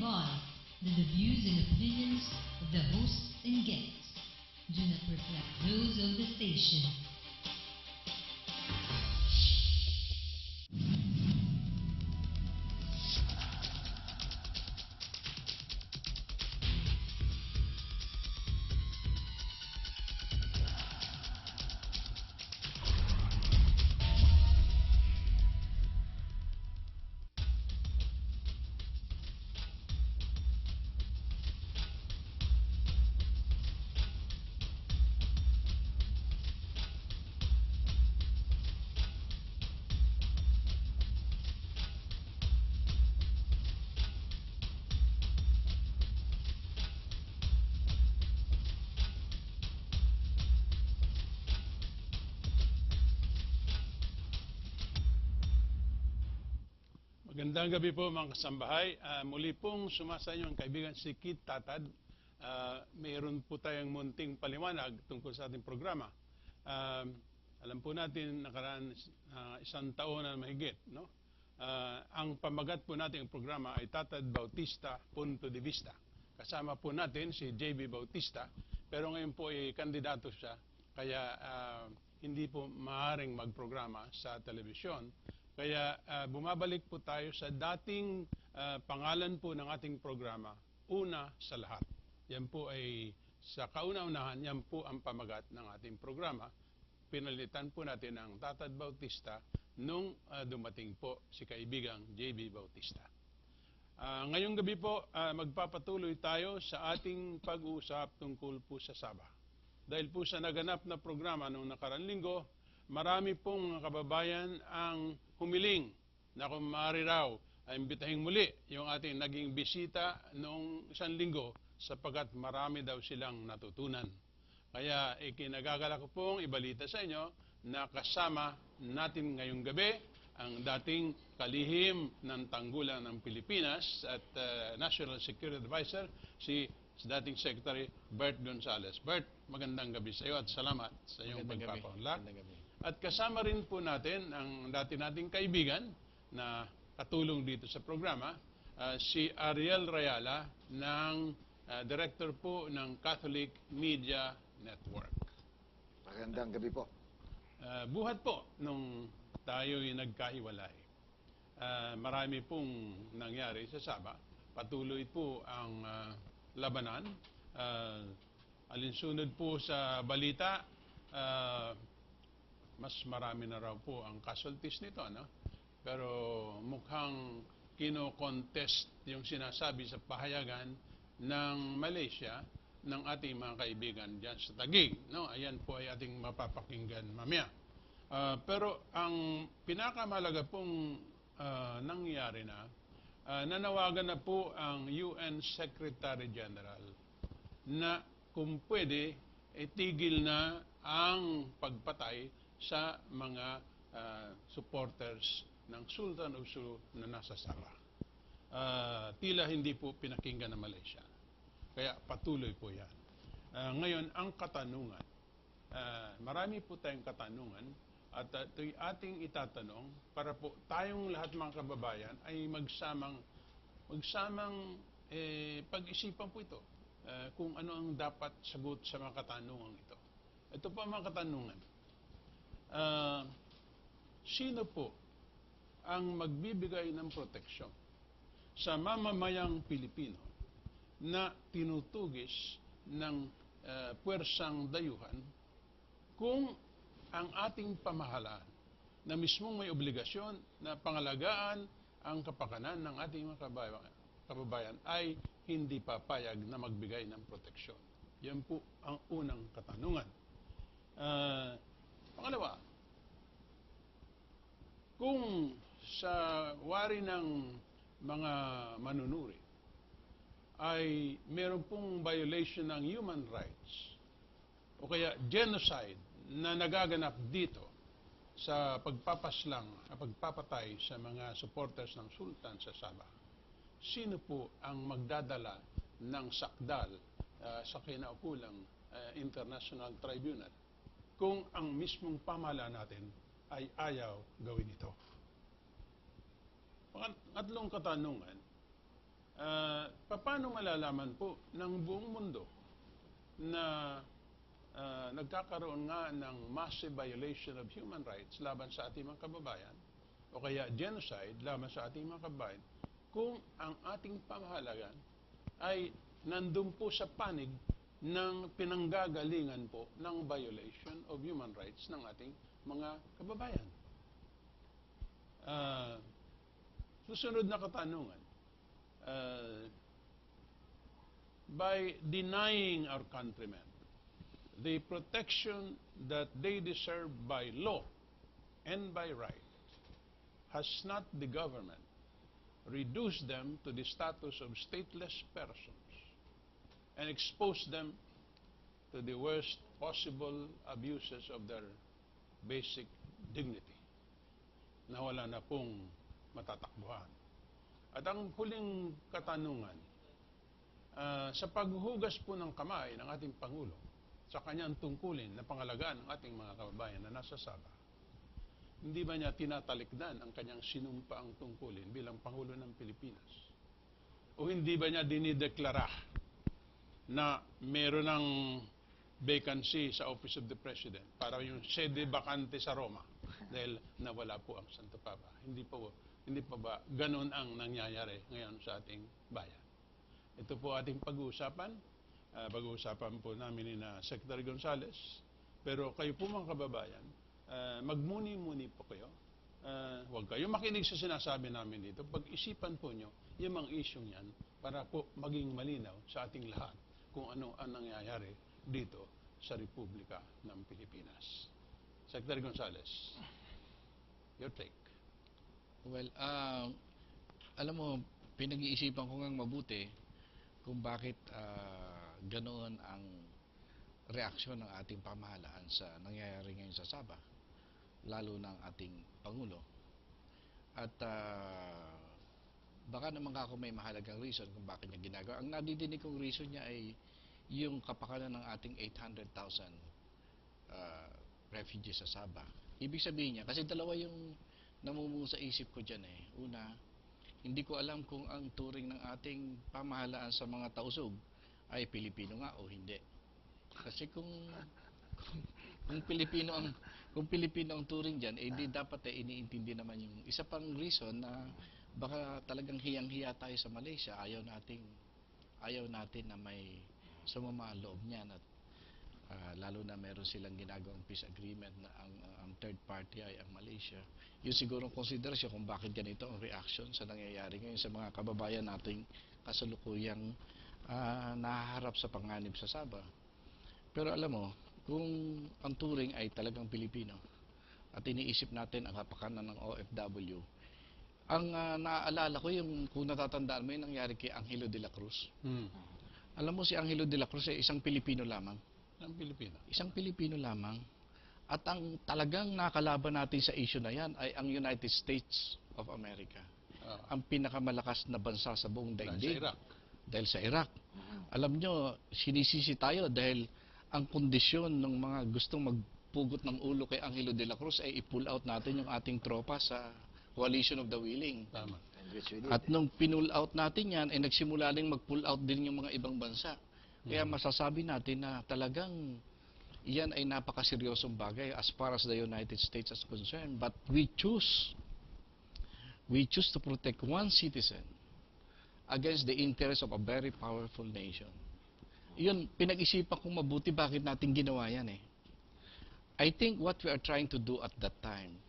advise that the views and opinions of the hosts and guests do not reflect those of the station. Magandang gabi po mga kasambahay. Muli pong sumasayo ang kaibigan si Kit Tatad. Mayroon po tayong munting paliwanag tungkol sa ating programa. Alam po natin nakaraan isang taon na mahigit. No? Ang pamagat po natin ang programa ay Tatad Bautista, Punto de Vista. Kasama po natin si JB Bautista, pero ngayon po ay kandidato siya, kaya hindi po maaaring magprograma sa telebisyon. Kaya bumabalik po tayo sa dating pangalan po ng ating programa, Una sa Lahat. Yan po ay sa kauna-unahan, yan po ang pamagat ng ating programa. Pinalitan po natin ang Tatad Bautista nung dumating po si kaibigang JB Bautista. Ngayong gabi po, magpapatuloy tayo sa ating pag-uusap tungkol po sa Saba. Dahil po sa naganap na programa noong nakaraan linggo, marami pong mga kababayan ang humiling na kung maaari raw ay imbitahing muli yung ating naging bisita noong isang linggo sapagkat marami daw silang natutunan. Kaya ikinagagala ko pong ibalita sa inyo na kasama natin ngayong gabi ang dating kalihim ng tanggulan ng Pilipinas at National Security Advisor, si dating Secretary Bert Gonzales. Bert, magandang gabi sa iyo at salamat sa iyong pagpapaunlak. At kasama rin po natin ang dati nating kaibigan na katulong dito sa programa, si Ariel Rayala, ng Director po ng Catholic Media Network. Magandang gabi po. Buhat po nung tayo'y nagkahiwalay. Marami pong nangyari sa Saba. Patuloy po ang labanan. Alinsunod po sa balita, mas marami na raw po ang casualties nito, no? Pero mukhang kino-contest yung sinasabi sa pahayagan ng Malaysia ng ating mga kaibigan dyan sa Taguig, no? Ayan po ay ating mapapakinggan mamaya. Pero ang pinakamalaga pong nangyari na, nanawagan na po ang UN Secretary General na kung pwede, itigil na ang pagpatay sa mga supporters ng Sultan of Sulu na nasa Sabah. Tila hindi po pinakinggan ng Malaysia. Kaya patuloy po yan. Ngayon, ang katanungan, marami po tayong katanungan at ito'y ating itatanong para po tayong lahat mga kababayan ay magsamang pag-isipan po ito kung ano ang dapat sagot sa mga katanungan ito. Ito po ang mga katanungan. Sino po ang magbibigay ng proteksyon sa mamamayang Pilipino na tinutugis ng puwersang dayuhan kung ang ating pamahalaan na mismong may obligasyon na pangalagaan ang kapakanan ng ating mga kababayan ay hindi papayag na magbigay ng proteksyon? Yan po ang unang katanungan. Pangalawa, kung sa wari ng mga manunuri ay meron pong violation ng human rights o kaya genocide na nagaganap dito sa pagpapaslang at pagpapatay sa mga supporters ng Sultan sa Sabah, sino po ang magdadala ng sakdal sa kinaukulang International Tribunal kung ang mismong pamahalaan natin ay ayaw gawin ito? Pangatlong katanungan, Paano malalaman po ng buong mundo na nagkakaroon nga ng massive violation of human rights laban sa ating mga kababayan o kaya genocide laban sa ating mga kababayan kung ang ating pamahalaan ay nandun po sa panig ng pinanggagalingan po ng violation of human rights ng ating mga kababayan. Susunod na katanungan. By denying our countrymen the protection that they deserve by law and by right, has not the government reduced them to the status of stateless persons and exposed them to the worst possible abuses of their basic dignity na wala na pong matatakbuhan? At ang huling katanungan, sa paghuhugas po ng kamay ng ating Pangulo sa kanyang tungkulin na pangalagaan ng ating mga kababayan na nasa Sabah, hindi ba niya tinatalikdan ang kanyang sinumpaang tungkulin bilang Pangulo ng Pilipinas? O hindi ba niya dinideklara na meron ng vacancy sa Office of the President para yung sede vacante sa Roma dahil nawala po ang Santo Papa? Hindi pa ba ganun ang nangyayari ngayon sa ating bayan? Ito po ating pag-uusapan. Pag-uusapan po namin ni Secretary Gonzales. Pero kayo po mga kababayan, magmuni-muni po kayo. Huwag kayo makinig sa sinasabi namin dito. Pag-isipan po nyo yung mga isyong yan para po maging malinaw sa ating lahat kung ano ang nangyayari dito sa Republika ng Pilipinas. Secretary Gonzales, your take. Well, alam mo, pinag-iisipan ko ngang mabuti kung bakit ganoon ang reaksyon ng ating pamahalaan sa nangyayari ngayon sa Sabah, lalo ng ating Pangulo. At baka naman ako may mahalagang reason kung bakit niya ginagawa. Ang nadidinig kong reason niya ay yung kapakanan ng ating 800,000 refugees sa Sabah. Ibig sabihin niya, kasi dalawa yung namumuo sa isip ko dyan eh. Una, hindi ko alam kung ang turing ng ating pamahalaan sa mga tausog ay Pilipino nga o hindi. Kasi kung Pilipino ang turing diyan, eh di dapat iniintindi naman yung isa pang reason na baka talagang hiyang-hiya tayo sa Malaysia. Ayaw natin na may sumama ang loob niyan at lalo na meron silang ginagawang peace agreement na ang third party ay ang Malaysia. Yun siguro konsiderasyon kung bakit ganito ang reaction sa nangyayari ngayon sa mga kababayan nating kasalukuyang nahaharap sa panganib sa Sabah. Pero alam mo, kung ang turing ay talagang Pilipino at iniisip natin ang kapakanan ng OFW, ang naaalala ko yung kung natatandaan mo yung nangyari kay Angelo de la Cruz. Alam mo si Angelo de la Cruz ay isang Pilipino lamang. Isang Pilipino lamang. At ang talagang nakalaban natin sa issue na yan ay ang United States of America. Ang pinakamalakas na bansa sa buong daigdig. Dahil sa Iraq. Alam nyo, sinisisi tayo dahil ang kondisyon ng mga gustong magpugot ng ulo kay Angelo de la Cruz ay i-pull out natin yung ating tropa sa Coalition of the Willing. Tama. At nung pinull out natin yan, ay nagsimula rin mag-pull out din yung mga ibang bansa. Kaya masasabi natin na talagang iyan ay napakaseryosong bagay as far as the United States is concerned. But we choose to protect one citizen against the interest of a very powerful nation. Yun, pinag-isipan kong mabuti bakit natin ginawa yan eh. I think what we are trying to do at that time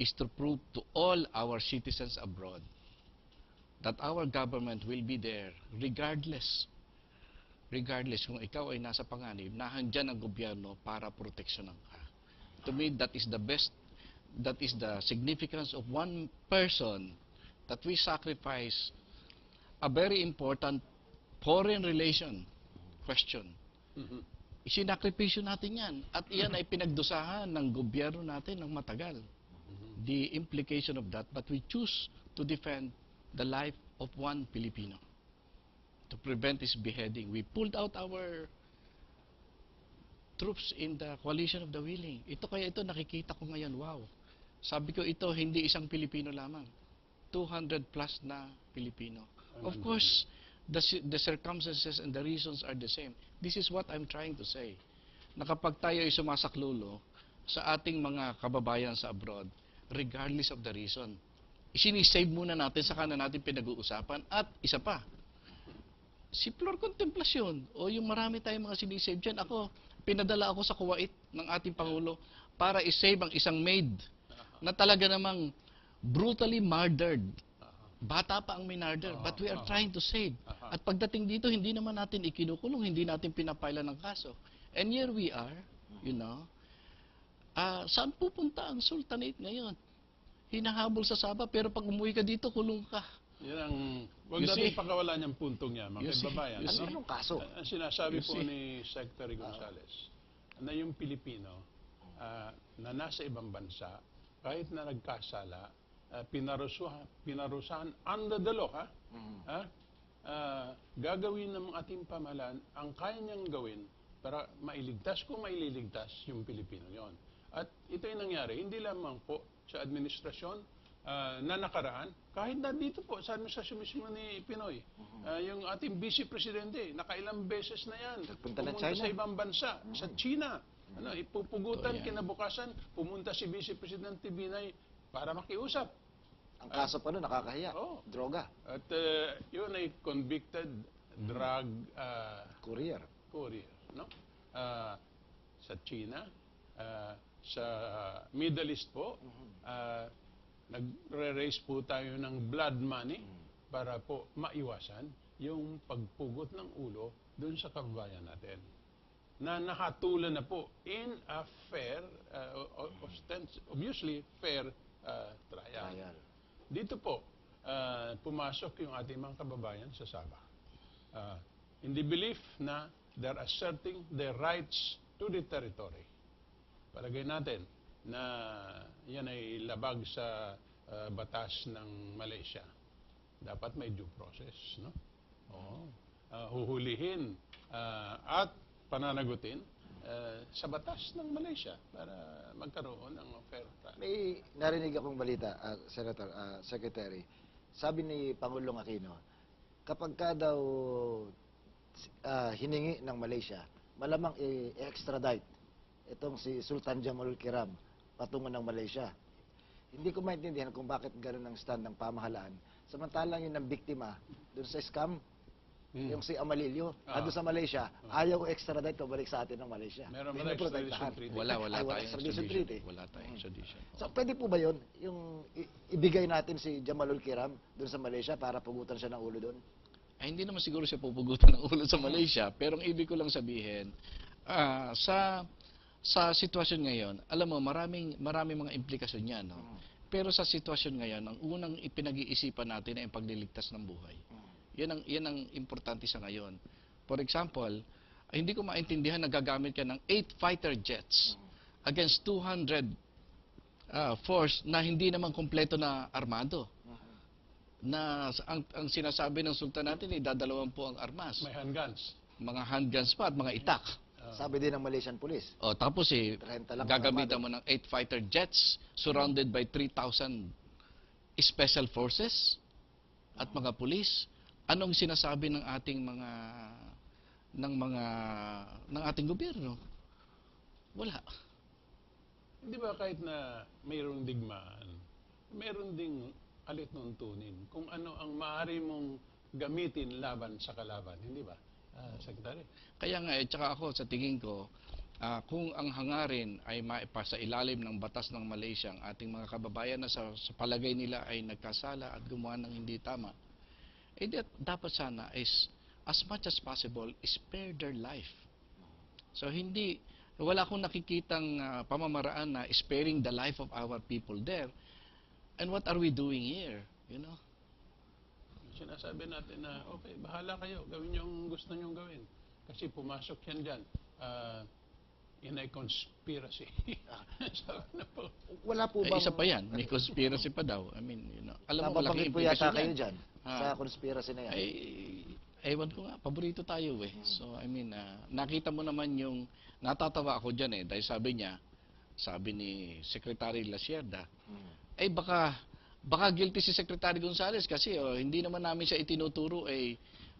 is to prove to all our citizens abroad that our government will be there regardless kung ikaw ay nasa panganib, nahandyan ang gobyerno para proteksyonan ka. To me, that is the significance of one person that we sacrifice a very important foreign relation question. Isinakripisyo natin yan. At iyan ay pinagdusahan ng gobyerno natin ng matagal. The implication of that, but we choose to defend the life of one Filipino. To prevent his beheading. We pulled out our troops in the Coalition of the Willing. Kaya ito nakikita ko ngayon, wow. Sabi ko ito hindi isang Pilipino lamang. 200 plus na Pilipino. Of course, the circumstances and the reasons are the same. This is what I'm trying to say. Na kapag tayo ay sumasaklulo sa ating mga kababayan sa abroad, regardless of the reason, isinisave muna natin, saka na natin pinag-uusapan. At isa pa, si Flor Contemplasyon, o yung marami tayong mga sinisave dyan. Ako, pinadala ako sa Kuwait ng ating Pangulo para isave ang isang maid na talaga namang brutally murdered. Bata pa ang minarder, but we are trying to save. At pagdating dito, hindi naman natin ikinukulong, hindi natin pinapailan ng kaso. And here we are, you know. Saan pupunta ang Sultanate ngayon? Hinahabol sa Sabah, pero pag umuwi ka dito, kulong ka. Yan ang, huwag You natin see? pakawalan yung puntong niya, mga You see? kababayan. You see? no? Anong kaso? Ang sinasabi You po see? ni Secretary Gonzales, na yung Pilipino na nasa ibang bansa, kahit na nagkasala, pinarusahan under the law, gagawin ng ating pamahalaan ang kaya niyang gawin para mailigtas kung maililigtas yung Pilipino yon. At ito yung nangyari, hindi lamang po sa administrasyon na nakaraan, kahit na dito po sa administrasyon mismo ni Pinoy. Yung ating Vice Presidente, nakailang beses na yan. Nagpunta ng Pumunta China. sa ibang bansa, sa China. Ipupugutan, Ito yan. kinabukasan, pumunta si Vice Presidente Binay para makiusap. Ang kaso pa nun, nakakahiya. Oo. Droga. At yun ay convicted drug Courier. courier. No? Sa China, sa Middle East po, nagre-raise po tayo ng blood money para po maiwasan yung pagpugot ng ulo doon sa kababayan natin. Na nakatulan na po in a fair, obviously fair trial. Trial. Dito po, pumasok yung ating mga kababayan sa Sabah. In the belief na they're asserting their rights to the territory. Palagay natin na yan ay labag sa batas ng Malaysia. Dapat may due process, no? Oo. Huhulihin at pananagutin sa batas ng Malaysia para magkaroon ng fair trial. May narinig akong balita, Senator, Secretary. Sabi ni Pangulong Aquino, kapag ka daw hiningi ng Malaysia, malamang i-extradite itong si Sultan Jamul Kiram patungo ng Malaysia. Hindi ko maintindihan kung bakit gano'n ang stand ng pamahalaan. Samantalang yun ang biktima doon sa scam, yung si Amalilio, doon sa Malaysia, ayaw extradite pabalik sa atin ng Malaysia. Meron ba Hindi na protektahan. extradition treaty? Wala Ay, walang tayong extradition extradition. treaty. Wala tayong extradition. So, pwede po ba yun? Yung ibigay natin si Jamalul Kiram doon sa Malaysia para pugutan siya ng ulo doon? Ay, hindi naman siguro siya pupugutan ng ulo sa Malaysia, pero ang ibig ko lang sabihin, sa sitwasyon ngayon, alam mo, maraming mga implikasyon yan, no? Pero sa sitwasyon ngayon, ang unang ipinag-iisipan natin ay ang pagliligtas ng buhay. Yan ang importante sa ngayon. For example, hindi ko maintindihan na gagamit ka ng 8 fighter jets against 200 force na hindi naman kompleto na armado. Na ang sinasabi ng sultan natin ay dadalawang po ang armas. May handguns. Mga handguns pa at mga itak. Sabi din ng Malaysian Police. O tapos 30 lang ang gagamitan mo ng 8 fighter jets surrounded by 3,000 special forces at mga pulis. Anong sinasabi ng ating ng ating gobyerno? Wala. Hindi ba kahit na mayroong digmaan, mayroon ding alituntunin kung ano ang maaari mong gamitin laban sa kalaban, hindi ba, Secretary? Kaya nga, tsaka ako sa tingin ko, kung ang hangarin ay maipasa ilalim ng batas ng Malaysia ang ating mga kababayan na sa palagay nila ay nagkasala at gumawa ng hindi tama, dapat sana is as much as possible spare their life. So wala akong nakikitang pamamaraan na sparing the life of our people there. And what are we doing here? You know? Sinasabi natin na, okay, bahala kayo, gawin niyo ang gusto niyong gawin. Kasi pumasok yan dyan in a conspiracy. Sabi na po. Wala po Eh, bang... isa pa yan, may conspiracy pa daw. I mean, you know, alam mo, malaking Napabanggit po yata implikasyon kayo yan. dyan sa conspiracy na yan. Ay, ewan ko nga, paborito tayo eh. So, I mean, nakita mo naman yung, natatawa ako dyan eh, dahil sabi ni Secretary Lasierda, ay baka baka guilty si Secretary Gonzales kasi hindi naman namin siya itinuturo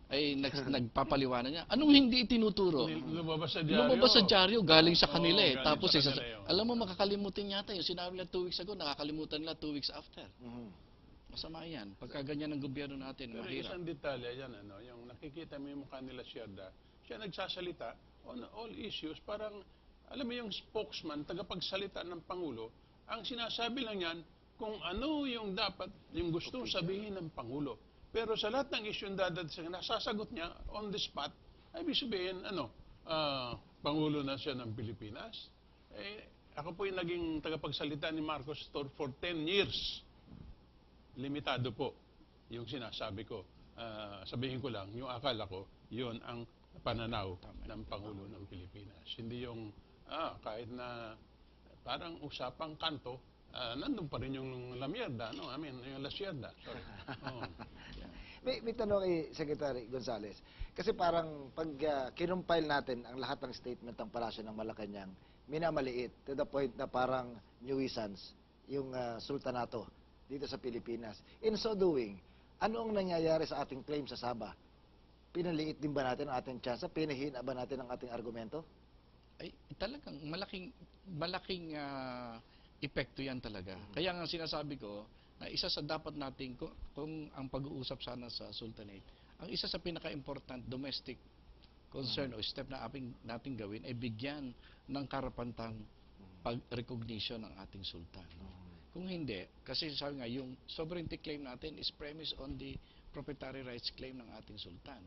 nagpapaliwanag niya. Anong hindi itinuturo? Lumabas sa dyaryo. Lumabas sa dyaryo, galing sa kanila Oo, galing Tapos, sa kanila yun. alam mo, makakalimutin yata yung sinabi nila 2 weeks ago, nakakalimutan nila 2 weeks after. Mhm. Masama yan. Pagka ganyan ang gobyerno natin, Pero mahirap. isang detalye yan, yung nakikita mo yung mukha nila Sierda, siya nagsasalita on all issues, parang, alam mo yung spokesman, tagapagsalita ng Pangulo, ang sinasabi lang yan, kung ano yung dapat, yung gustong sabihin ng Pangulo. Pero sa lahat ng issue yung dadating, nasasagot niya on the spot, ay ibig sabihin, Pangulo na siya ng Pilipinas. Ako po yung naging tagapagsalita ni Marcos for 10 years. Limitado po yung sinasabi ko. Sabihin ko lang, yung akala ko, yun ang pananaw ng Pangulo ng Pilipinas. Hindi yung, kahit na parang usapang kanto, nandun pa rin yung la mierda, no? I mean, yung la sierda. Sorry. Oh. May tanong kay Secretary Gonzales. Kasi parang pag kinumpile natin ang lahat ng statement ng Palasyo ng Malacanang, minamaliit to the point na parang nuisance yung sultanato dito sa Pilipinas. In so doing, ano ang nangyayari sa ating claim sa Sabah? Pinaliit din ba natin ang ating tsansa? Pinahina ba natin ang ating argumento? Ay, talagang malaking epekto yan talaga. Kaya nga sinasabi ko, na isa sa dapat natin, kung ang pag-uusap sana sa Sultanate, ang isa sa pinaka-important domestic concern o step na nating gawin ay bigyan ng karapatang pag-recognition ng ating sultan. Kung hindi, kasi sabi nga, yung sovereignty claim natin is premised on the proprietary rights claim ng ating sultan.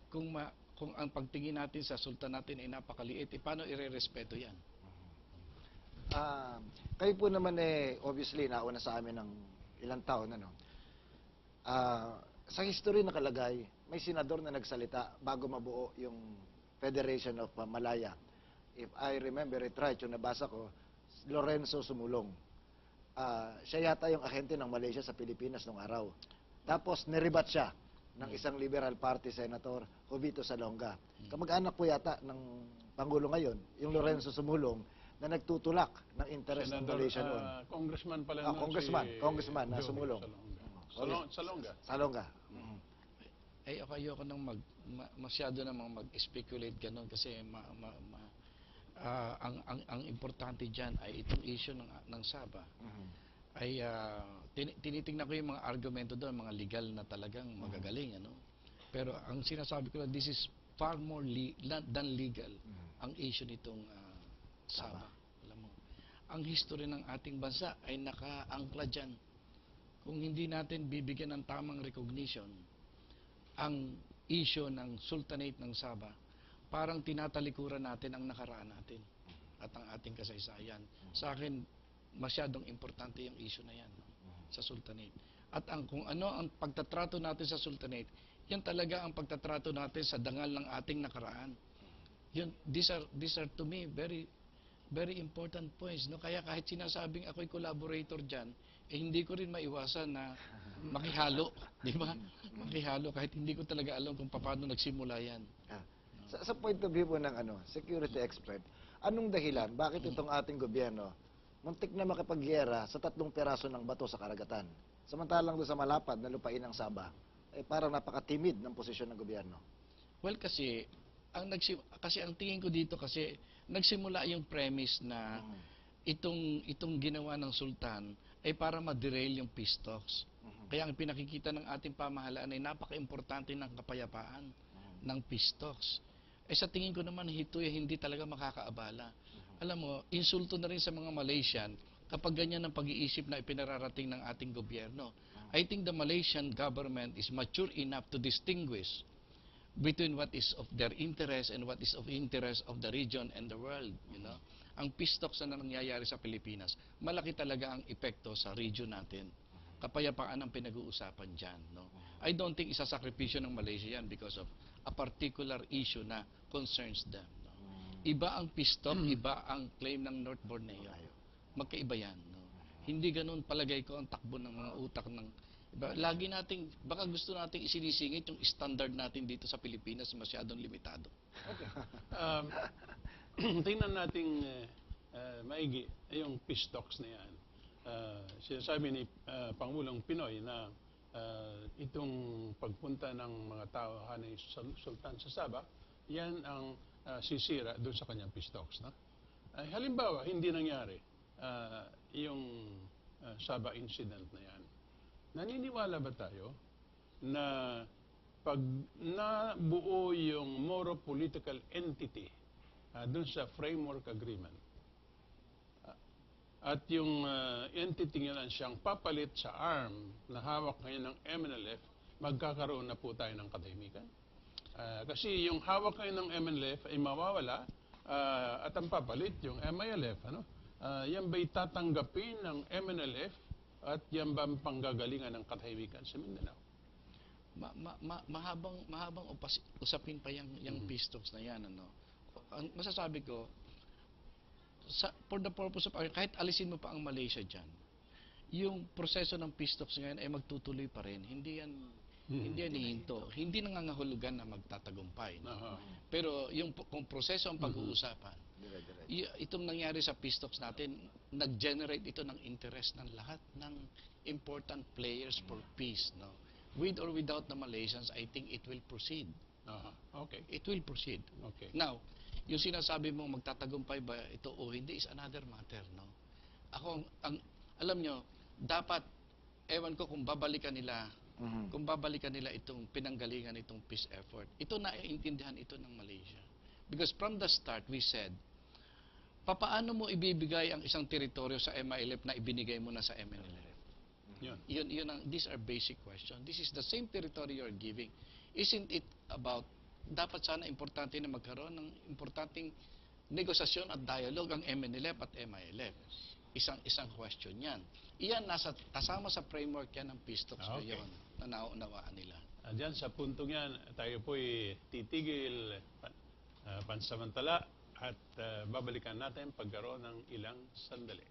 Kung ang pagtingin natin sa sultan natin ay napakaliit, paano irerespeto yan? Kayo po naman obviously nauna sa amin ng ilang taon sa history nakalagay may senador na nagsalita bago mabuo yung Federation of Malaya. If I remember it right, yung nabasa ko, Lorenzo Sumulong. Siya yata yung ahente ng Malaysia sa Pilipinas nung araw. Tapos niribat siya ng isang Liberal Party Senator, Jovito Salonga. Kamag-anak po yata ng Pangulo ngayon, yung Lorenzo Sumulong, na nagtutulak ng interest ng Malaysia noon. Congressman pala noon Congressman na Joey Sumulong. Salonga. Ay, ayoko nang masyado namang mag-speculate ganun kasi ang importante dyan ay itong issue ng Sabah. Ay tinitingnan ko yung mga argumento doon, mga legal na talagang magagaling, Pero ang sinasabi ko lang, this is far more than legal ang issue nitong Sabah. Alam mo, ang history ng ating bansa ay nakaangkla dyan. Kung hindi natin bibigyan ng tamang recognition ang issue ng Sultanate ng Sabah, parang tinatalikuran natin ang nakaraan natin at ang ating kasaysayan. Sa akin, masyadong importante yung issue na yan sa Sultanate. At kung ano ang pagtatrato natin sa Sultanate, yan talaga ang pagtatrato natin sa dangal ng ating nakaraan. These are to me very important points, Kaya kahit sinasabing ako'y collaborator dyan, hindi ko rin maiwasan na makihalo, di ba? Makihalo kahit hindi ko talaga alam kung paano nagsimula yan. Sa point of view po ng security expert, anong dahilan? Bakit itong ating gobyerno muntik na makipagyera sa 3 peraso ng bato sa karagatan? Samantalang doon sa malapad na lupain ng Sabah, parang napaka-timid ng posisyon ng gobyerno. Well, kasi ang tingin ko dito kasi nagsimula yung premise na itong ginawa ng sultan ay para ma-derail yung peace talks. Kaya ang pinakikita ng ating pamahalaan ay napaka-importante ng kapayapaan ng peace talks. Sa tingin ko naman, ito hindi talaga makakaabala. Alam mo, insulto na rin sa mga Malaysian kapag ganyan ang pag-iisip na ipinararating ng ating gobyerno. I think the Malaysian government is mature enough to distinguish between what is of their interest and what is of interest of the region and the world. Ang peace talks na nangyayari sa Pilipinas, malaki talaga ang epekto sa region natin. Kapayapaan ang pinag-uusapan dyan. I don't think isasakripisyo ng Malaysia yan because of a particular issue na concerns them. Iba ang peace talk, iba ang claim ng North Borneo. Magkaiba yan. Hindi ganun palagay ko ang takbo ng mga utak ng iba. Lagi nating, baka gusto nating isinisingit yung standard natin dito sa Pilipinas masyadong limitado. Okay. Tingnan nating maigi yung peace talks na yan. sinasabi ni Pangulong Pinoy na itong pagpunta ng mga tao ni Sultan sa Sabah, yan ang sisira doon sa kanyang peace talks. No? Halimbawa, hindi nangyari yung Sabah incident na yan. Naniniwala ba tayo na pag nabuo yung Moro political entity doon sa framework agreement, at yung entity nga siyang papalit sa arm na hawak ngayon ng MNLF, magkakaroon na po tayo ng katahimikan? Kasi yung hawak ngayon ng MNLF ay mawawala at ang papalit yung MILF. Ano? Yan ba'y tatanggapin ng MNLF at yan ba ang panggagalingan ng katahimikan sa Mindanao? Mahabang usapin pa yung peace talks na yan. Ano? Ang masasabi ko, for the purpose of, kahit alisin mo pa ang Malaysia dyan, yung proseso ng peace talks ngayon ay magtutuloy pa rin. Hindi yan hihinto. Hindi nangangahulugan na magtatagumpay. No? Pero kung proseso ang pag-uusapan, itong nangyari sa peace talks natin, nag-generate ito ng interest ng lahat ng important players for peace. No? With or without the Malaysians, I think it will proceed. Okay. It will proceed. Okay. Now, yung sinasabi mo magtatagumpay ba ito o hindi is another matter, no? Alam nyo, dapat, ewan ko kung babalikan nila itong pinanggalingan itong peace effort. Ito naiintindihan ito ng Malaysia. Because from the start, we said, papaano mo ibibigay ang isang teritoryo sa MILF na ibinigay mo na sa MNLF? These are basic questions. This is the same territory you're giving. Isn't it about, dapat sana importante na magkaroon ng importanteng negosasyon at dialogue ang MNLF at MILF. Isang question yan. Iyan kasama sa framework yan ng peace talks ngayon na nauunawaan nila. Diyan sa puntong yan, tayo po'y titigil pansamantala at babalikan natin pagkaroon ng ilang sandali.